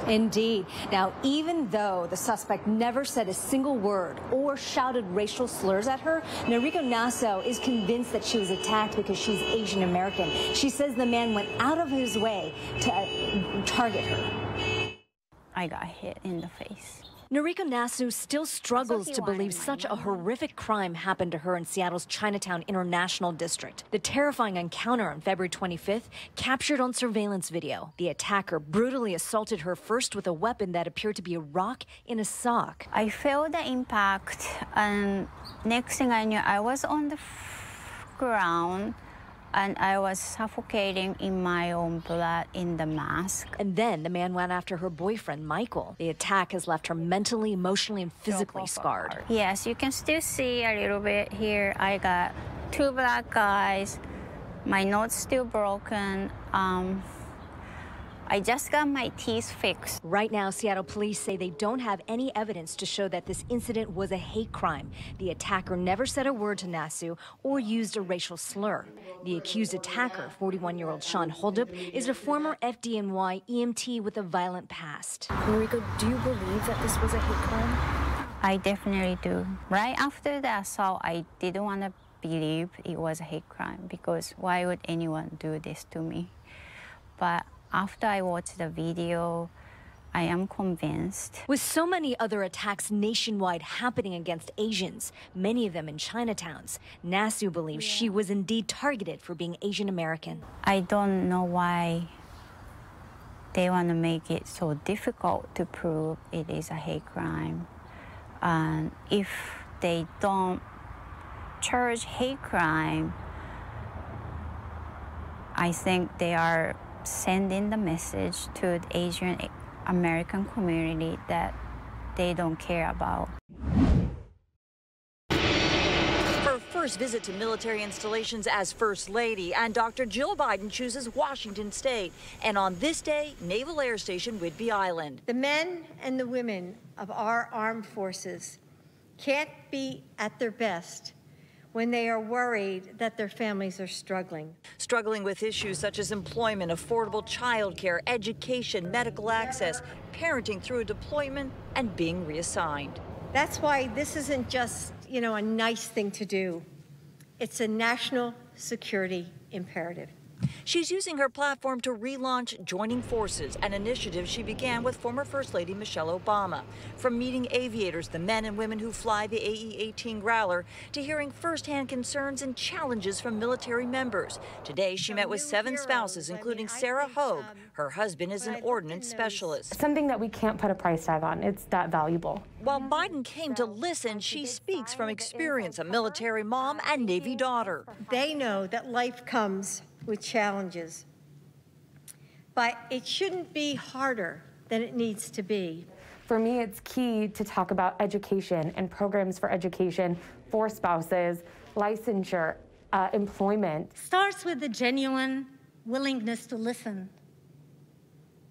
Indeed. Now, even though the suspect never said a single word or shouted racial slurs at her, Noriko Nassau is convinced that she was attacked because she's Asian American. She says the man went out of his way to target her. I got hit in the face. Noriko Nassau still struggles to believe such a horrific crime happened to her in Seattle's Chinatown-International District. The terrifying encounter on February 25th captured on surveillance video. The attacker brutally assaulted her first with a weapon that appeared to be a rock in a sock. I felt the impact, and next thing I knew, I was on the ground. And I was suffocating in my own blood in the mask. And then the man went after her boyfriend, Michael. The attack has left her mentally, emotionally, and physically scarred. Yes, you can still see a little bit here. I got 2 black eyes. My note's still broken. I just got my teeth fixed. Right now, Seattle police say they don't have any evidence to show that this incident was a hate crime. The attacker never said a word to Nassau or used a racial slur. The accused attacker, 41-year-old Sean Holdup, is a former FDNY EMT with a violent past. Noriko, do you believe that this was a hate crime? I definitely do. Right after the assault, I didn't want to believe it was a hate crime because why would anyone do this to me? But after I watched the video, I am convinced. With so many other attacks nationwide happening against Asians, many of them in Chinatowns, Nassau believes she was indeed targeted for being Asian American. I don't know why they want to make it so difficult to prove it is a hate crime. And if they don't charge hate crime, I think they are sending the message to the Asian American community that they don't care about. Her first visit to military installations as First Lady, and Dr. Jill Biden chooses Washington State. And on this day, Naval Air Station Whidbey Island. The men and the women of our armed forces can't be at their best when they are worried that their families are struggling. Struggling with issues such as employment, affordable child care, education, medical access, parenting through a deployment, and being reassigned. That's why this isn't just, a nice thing to do. It's a national security imperative. She's using her platform to relaunch Joining Forces, an initiative she began with former First Lady Michelle Obama. From meeting aviators, the men and women who fly the AE-18 Growler, to hearing firsthand concerns and challenges from military members. Today, she met with 7 spouses, including Sarah Hogue. Her husband is an ordnance specialist. Something that we can't put a price tag on. It's that valuable. While Biden came to listen, she speaks from experience, a military mom and Navy daughter. They know that life comes with challenges, but it shouldn't be harder than it needs to be. For me, it's key to talk about education and programs for education for spouses, licensure, employment. Starts with a genuine willingness to listen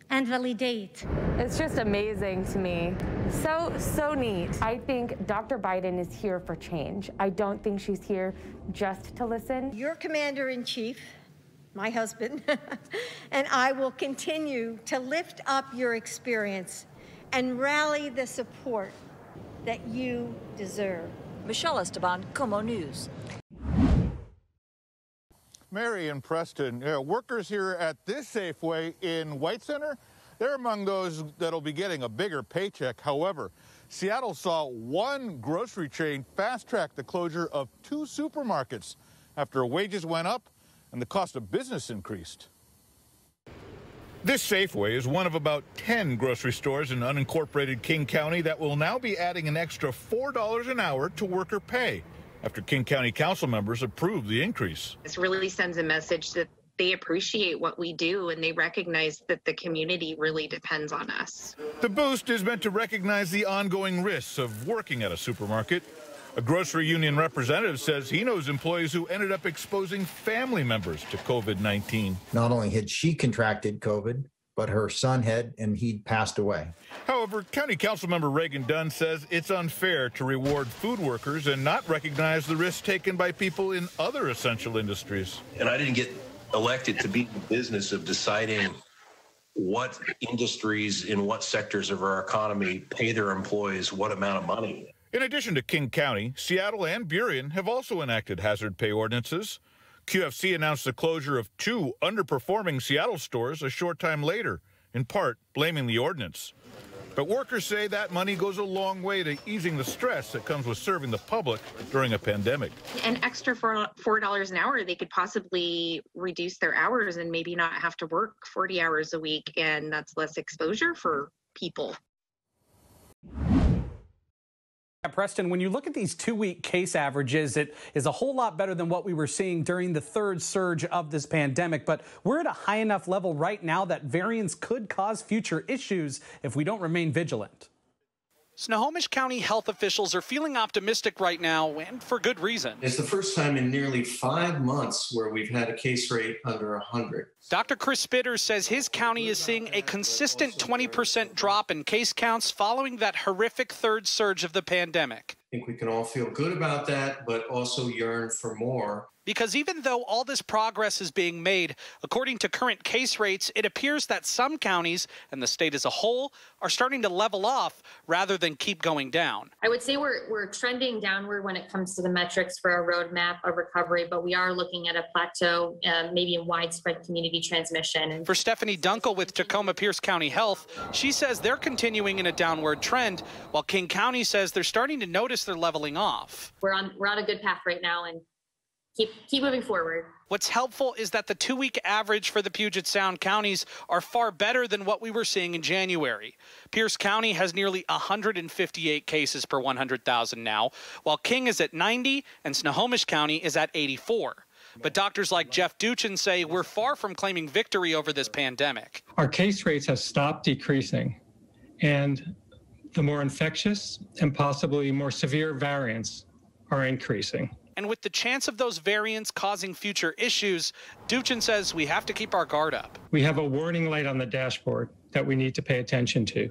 and validate. It's just amazing to me. So neat. I think Dr. Biden is here for change. I don't think she's here just to listen. Your commander-in-chief, my husband, and I will continue to lift up your experience and rally the support that you deserve. Michelle Esteban, KOMO News. Mary and Preston, workers here at this Safeway in White Center, they're among those that'll be getting a bigger paycheck. However, Seattle saw one grocery chain fast-track the closure of 2 supermarkets after wages went up and the cost of business increased. This Safeway is one of about 10 grocery stores in unincorporated King County that will now be adding an extra $4 an hour to worker pay after King County Council members approved the increase. This really sends a message that they appreciate what we do and they recognize that the community really depends on us. The boost is meant to recognize the ongoing risks of working at a supermarket. A grocery union representative says he knows employees who ended up exposing family members to COVID-19. Not only had she contracted COVID, but her son had, and he'd passed away. However, County Councilmember Reagan Dunn says it's unfair to reward food workers and not recognize the risks taken by people in other essential industries. And I didn't get elected to be in the business of deciding what industries in what sectors of our economy pay their employees what amount of money. In addition to King County, Seattle and Burien have also enacted hazard pay ordinances. QFC announced the closure of 2 underperforming Seattle stores a short time later, in part blaming the ordinance. But workers say that money goes a long way to easing the stress that comes with serving the public during a pandemic. An extra $4 an hour, they could possibly reduce their hours and maybe not have to work 40 hours a week, and that's less exposure for people. Preston, when you look at these 2-week case averages, it is a whole lot better than what we were seeing during the 3rd surge of this pandemic. But we're at a high enough level right now that variants could cause future issues if we don't remain vigilant. Snohomish County health officials are feeling optimistic right now, and for good reason. It's the first time in nearly 5 months where we've had a case rate under 100. Dr. Chris Spitters says his county is seeing a consistent 20% drop in case counts following that horrific 3rd surge of the pandemic. I think we can all feel good about that, but also yearn for more. Because even though all this progress is being made, according to current case rates, it appears that some counties and the state as a whole are starting to level off rather than keep going down. I would say we're trending downward when it comes to the metrics for a roadmap of recovery, but we are looking at a plateau, maybe in widespread community transmission. And for Stephanie Dunkel with Tacoma-Pierce County Health, she says they're continuing in a downward trend, while King County says they're starting to notice they're leveling off. We're on a good path right now, and keep moving forward. What's helpful is that the 2-week average for the Puget Sound counties are far better than what we were seeing in January. Pierce County has nearly 158 cases per 100,000 now, while King is at 90 and Snohomish County is at 84. But doctors like Jeff Duchin say we're far from claiming victory over this pandemic. Our case rates have stopped decreasing, and the more infectious and possibly more severe variants are increasing. And with the chance of those variants causing future issues, Duchin says we have to keep our guard up. We have a warning light on the dashboard that we need to pay attention to.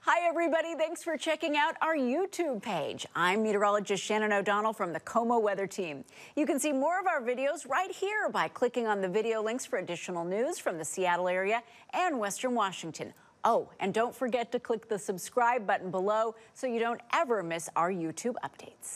Hi, everybody. Thanks for checking out our YouTube page. I'm meteorologist Shannon O'Donnell from the KOMO weather team. You can see more of our videos right here by clicking on the video links for additional news from the Seattle area and Western Washington. Oh, and don't forget to click the subscribe button below so you don't ever miss our YouTube updates.